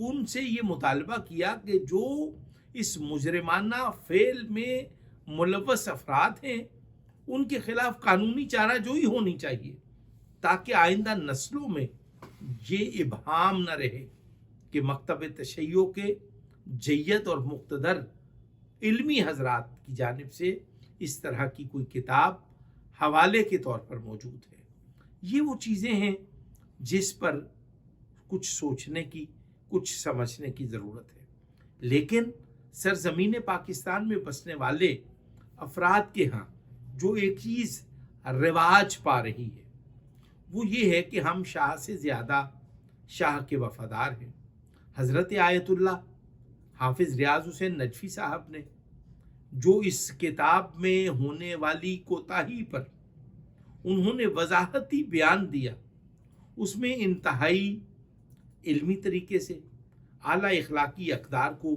ان سے یہ مطالبہ کیا کہ جو اس مجرمانہ فعل میں ملوث افراد ہیں ان کے خلاف قانونی چارہ جوئی ہونی چاہیے، تاکہ آئندہ نسلوں میں یہ ابہام نہ رہے کہ مکتب تشیع کے جید اور مقتدر علمی حضرات کی جانب سے اس طرح کی کوئی کتاب حوالے کے طور پر موجود ہے۔ یہ وہ چیزیں ہیں جس پر کچھ سوچنے کی، کچھ سمجھنے کی ضرورت ہے۔ لیکن سرزمین پاکستان میں بسنے والے افراد کے ہاں جو ایک چیز رواج پا رہی ہے وہ یہ ہے کہ ہم شاہ سے زیادہ شاہ کے وفادار ہیں۔ حضرت آیت اللہ حافظ ریاض حسین نجفی صاحب نے جو اس کتاب میں ہونے والی کوتاہی پر انہوں نے وضاحتی بیان دیا، اس میں انتہائی علمی طریقے سے اعلیٰ اخلاقی اقدار کو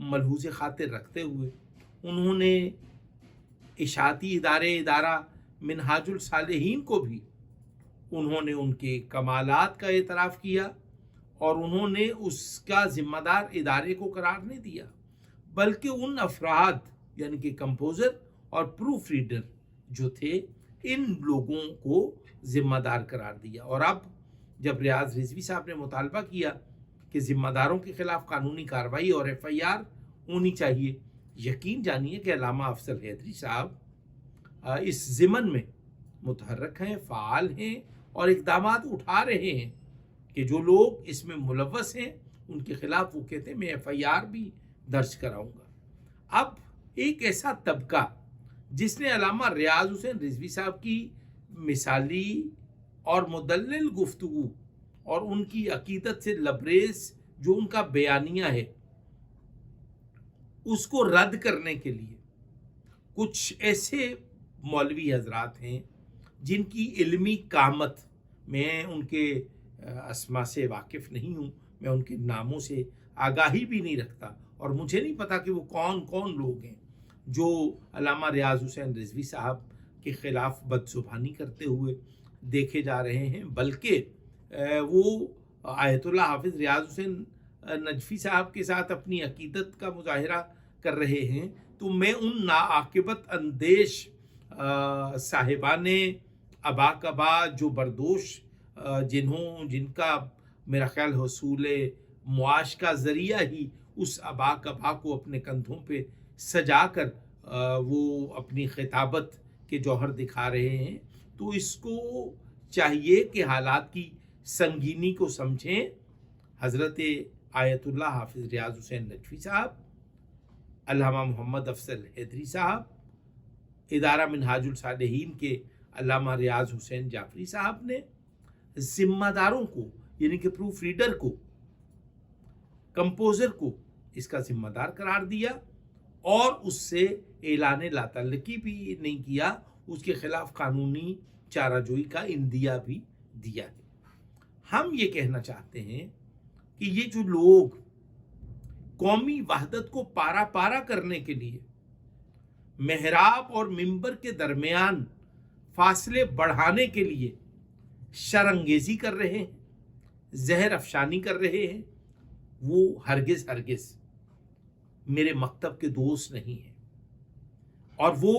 ملحوظ خاطر رکھتے ہوئے انہوں نے اشاعتی ادارہ منہاج الصالحین کو بھی انہوں نے ان کے کمالات کا اعتراف کیا اور انہوں نے اس کا ذمہ دار ادارے کو قرار نہیں دیا، بلکہ ان افراد یعنی کہ کمپوزر اور پروف ریڈر جو تھے ان لوگوں کو ذمہ دار قرار دیا۔ اور اب جب ریاض رضوی صاحب نے مطالبہ کیا کہ ذمہ داروں کے خلاف قانونی کارروائی اور FIR ہونی چاہیے، یقین جانیے کہ علامہ افضل حیدری صاحب اس ضمن میں متحرک ہیں، فعال ہیں اور اقدامات اٹھا رہے ہیں کہ جو لوگ اس میں ملوث ہیں ان کے خلاف وہ کہتے ہیں میں FIR بھی درج کراؤں گا۔ اب ایک ایسا طبقہ جس نے علامہ ریاض حسین رضوی صاحب کی مثالی اور مدلل گفتگو اور ان کی عقیدت سے لبریز جو ان کا بیانیہ ہے اس کو رد کرنے کے لیے کچھ ایسے مولوی حضرات ہیں جن کی علمی قامت، میں ان کے اسما سے واقف نہیں ہوں، میں ان کے ناموں سے آگاہی بھی نہیں رکھتا اور مجھے نہیں پتا کہ وہ کون کون لوگ ہیں جو علامہ ریاض حسین رضوی صاحب کے خلاف بدزبانی کرتے ہوئے دیکھے جا رہے ہیں، بلکہ وہ آیت اللہ حافظ ریاض حسین نجفی صاحب کے ساتھ اپنی عقیدت کا مظاہرہ کر رہے ہیں۔ تو میں ان ناعاقبت اندیش صاحبان ابا کبا جو بردوش جن کا میرا خیال حصول معاش کا ذریعہ ہی اس ابا کبا کو اپنے کندھوں پہ سجا کر وہ اپنی خطابت کے جوہر دکھا رہے ہیں، تو اس کو چاہیے کہ حالات کی سنگینی کو سمجھیں۔ حضرت آیت اللہ حافظ ریاض حسین نجفی صاحب، علامہ محمد افضل حیدری صاحب، ادارہ منہاج الصالحین کے علامہ ریاض حسین جعفری صاحب نے ذمہ داروں کو یعنی کہ پروف ریڈر کو، کمپوزر کو اس کا ذمہ دار قرار دیا اور اس سے اعلان لا تعلقی بھی نہیں کیا، اس کے خلاف قانونی چارہ جوئی کا اندیہ بھی دیا ہے۔ ہم یہ کہنا چاہتے ہیں کہ یہ جو لوگ قومی وحدت کو پارا پارا کرنے کے لیے محراب اور منبر کے درمیان فاصلے بڑھانے کے لیے شرانگیزی کر رہے ہیں، زہر افشانی کر رہے ہیں، وہ ہرگز میرے مکتب کے دوست نہیں ہیں، اور وہ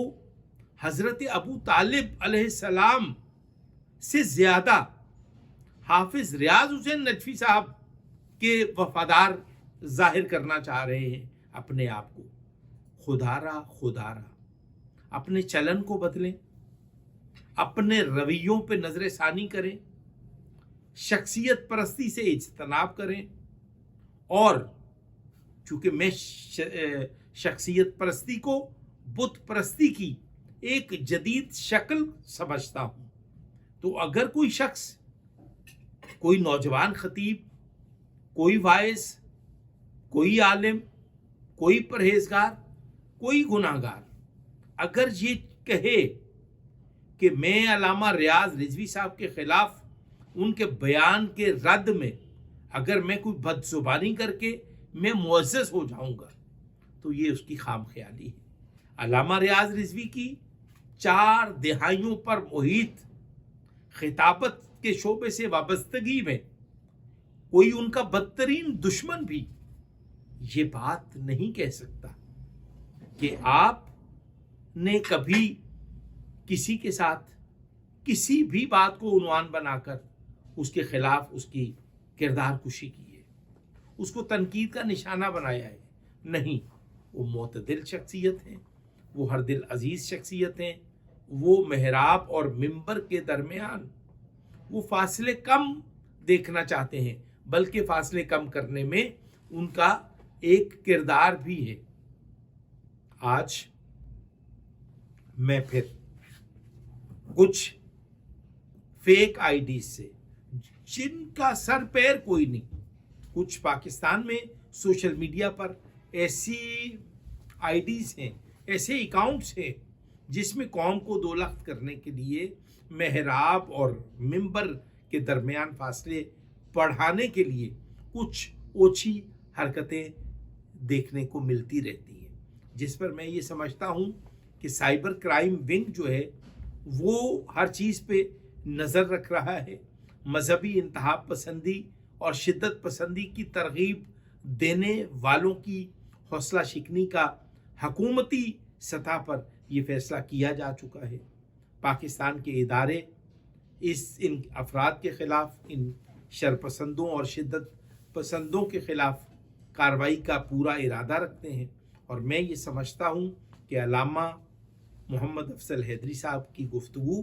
حضرت ابو طالب علیہ السلام سے زیادہ حافظ ریاض حسین نجفی صاحب کے وفادار ظاہر کرنا چاہ رہے ہیں اپنے آپ کو۔ خدا را اپنے چلن کو بدلیں، اپنے رویوں پہ نظر ثانی کریں، شخصیت پرستی سے اجتناب کریں، اور چونکہ میں شخصیت پرستی کو بت پرستی کی ایک جدید شکل سمجھتا ہوں، تو اگر کوئی شخص، کوئی نوجوان خطیب، کوئی واعظ، کوئی عالم، کوئی پرہیزگار، کوئی گناہ گار اگر یہ کہے کہ میں علامہ ریاض رضوی صاحب کے خلاف ان کے بیان کے رد میں اگر میں کوئی بدزبانی کر کے میں معزز ہو جاؤں گا، تو یہ اس کی خام خیالی ہے۔ علامہ ریاض رضوی کی 4 دہائیوں پر محیط خطابت کے شعبے سے وابستگی میں کوئی ان کا بدترین دشمن بھی یہ بات نہیں کہہ سکتا کہ آپ نے کبھی کسی کے ساتھ کسی بھی بات کو عنوان بنا کر اس کے خلاف اس کی کردار کشی کی ہے، اس کو تنقید کا نشانہ بنایا ہے۔ نہیں، وہ معتدل شخصیت ہیں، وہ ہر دل عزیز شخصیت ہیں، وہ محراب اور ممبر کے درمیان وہ فاصلے کم دیکھنا چاہتے ہیں، بلکہ فاصلے کم کرنے میں ان کا ایک کردار بھی ہے۔ آج میں پھر کچھ فیک آئی ڈیز سے، جن کا سر پیر کوئی نہیں، کچھ پاکستان میں سوشل میڈیا پر ایسی آئی ڈیز ہیں، ایسے اکاؤنٹس ہیں جس میں قوم کو دو لخت کرنے کے لیے محراب اور ممبر کے درمیان فاصلے بڑھانے کے لیے کچھ اوچھی حرکتیں دیکھنے کو ملتی رہتی ہیں، جس پر میں یہ سمجھتا ہوں کہ سائبر کرائم ونگ جو ہے وہ ہر چیز پہ نظر رکھ رہا ہے، مذہبی انتہا پسندی اور شدت پسندی کی ترغیب دینے والوں کی حوصلہ شکنی کا حکومتی سطح پر یہ فیصلہ کیا جا چکا ہے۔ پاکستان کے ادارے ان افراد کے خلاف، ان شرپسندوں اور شدت پسندوں کے خلاف کارروائی کا پورا ارادہ رکھتے ہیں، اور میں یہ سمجھتا ہوں کہ علامہ محمد افضل حیدری صاحب کی گفتگو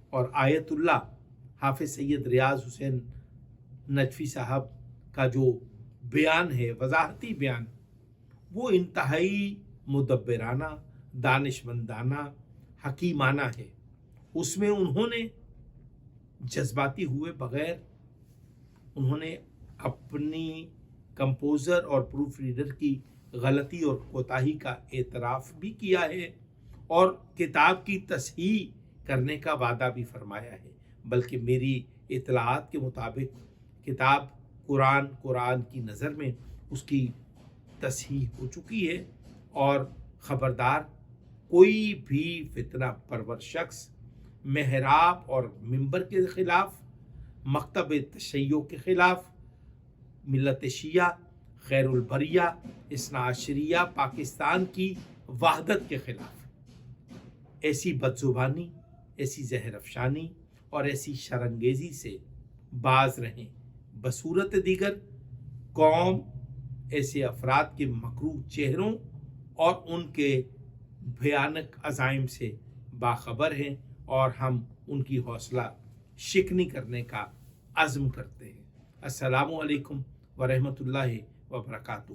اور آیت اللہ حافظ سید ریاض حسین نجفی صاحب کا جو بیان ہے، وضاحتی بیان، وہ انتہائی مدبرانہ، دانشمندانہ، حکیمانہ ہے۔ اس میں انہوں نے جذباتی ہوئے بغیر انہوں نے اپنی کمپوزر اور پروف ریڈر کی غلطی اور کوتاہی کا اعتراف بھی کیا ہے، اور کتاب کی تصحیح کرنے کا وعدہ بھی فرمایا ہے۔ بلکہ میری اطلاعات کے مطابق کتاب قرآن کی نظر میں اس کی تصحیح ہو چکی ہے، اور خبردار کوئی بھی فتنہ پرور شخص محراب اور ممبر کے خلاف، مکتب تشیع کے خلاف، ملت شیعہ، خیر البریہ، اثنا عشریہ پاکستان کی وحدت کے خلاف ایسی بدزبانی، ایسی زہر افشانی اور ایسی شرانگیزی سے باز رہیں۔ بصورت دیگر قوم ایسے افراد کے مکروہ چہروں اور ان کے بھیانک عزائم سے باخبر ہیں، اور ہم ان کی حوصلہ شکنی کرنے کا عزم کرتے ہیں۔ السلام علیکم ورحمۃ اللہ وبرکاتہ۔